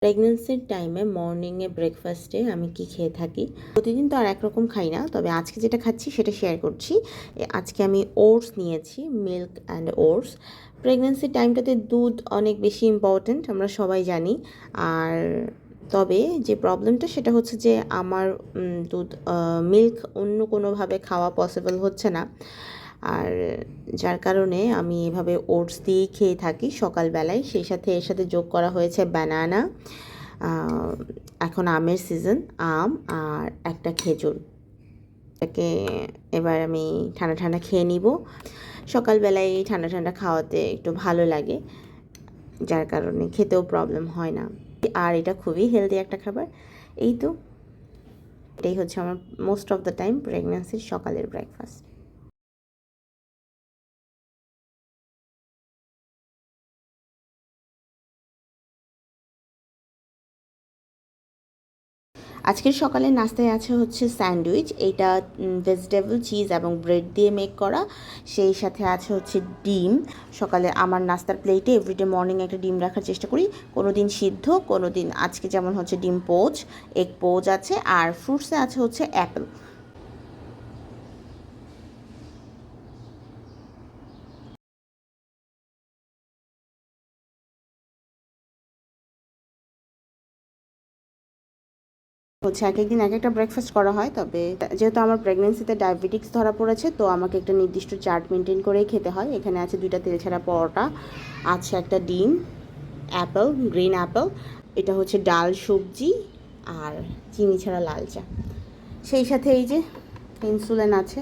প্রেগনেন্সির টাইমে মর্নিংয়ে ব্রেকফাস্টে আমি কি খেয়ে থাকি, প্রতিদিন তো আর একরকম খাই না, তবে আজকে যেটা খাচ্ছি সেটা শেয়ার করছি। আজকে আমি ওটস নিয়েছি, মিল্ক অ্যান্ড ওটস। প্রেগনেন্সির টাইমটাতে দুধ অনেক বেশি ইম্পর্ট্যান্ট, আমরা সবাই জানি। আর তবে যে প্রবলেমটা সেটা হচ্ছে যে আমার দুধ মিল্ক অন্য কোনোভাবে খাওয়া পসিবল হচ্ছে না। আর যার কারণে আমি এভাবে ওটস দিয়েই খেয়ে থাকি সকালবেলায়। সেই সাথে এর সাথে যোগ করা হয়েছে ব্যানানা, এখন আমের সিজন, আম আর একটা খেজুর। এটাকে এবার আমি ঠান্ডা ঠান্ডা খেয়ে নিব। সকালবেলায় ঠান্ডা ঠান্ডা খাওয়াতে একটু ভালো লাগে, যার কারণে খেতেও প্রবলেম হয় না। আর এটা খুবই হেলদি একটা খাবার। এই তো এটাই হচ্ছে আমার মোস্ট অফ দ্য টাইম প্রেগন্যান্সির সকালের ব্রেকফাস্ট। আজকের সকালের নাস্তায় আছে হচ্ছে স্যান্ডউইচ। এইটা ভেজিটেবল, চিজ এবং ব্রেড দিয়ে মেক করা। সেই সাথে আছে হচ্ছে ডিম। সকালে আমার নাস্তার প্লেটে এভরিডে মর্নিং একটা ডিম রাখার চেষ্টা করি, কোনো দিন সিদ্ধ, কোনো দিন আজকে যেমন হচ্ছে ডিম পোচ, এগ পোচ আছে, আর ফ্রুটসে আছে হচ্ছে অ্যাপেল। হচ্ছে এক একদিন এক একটা ব্রেকফাস্ট করা হয়, তবে যেহেতু আমার প্রেগনেন্সিতে ডায়াবেটিক্স ধরা পড়েছে, তো আমাকে একটা নির্দিষ্ট চার্ট মেনটেন করেই খেতে হয়। এখানে আছে 2টা তেল ছাড়া পরোটা, আছে একটা ডিম, অ্যাপেল, গ্রিন অ্যাপেল, এটা হচ্ছে ডাল সবজি, আর চিনি ছাড়া লাল চা। সেই সাথে এই যে ইনসুলিন আছে।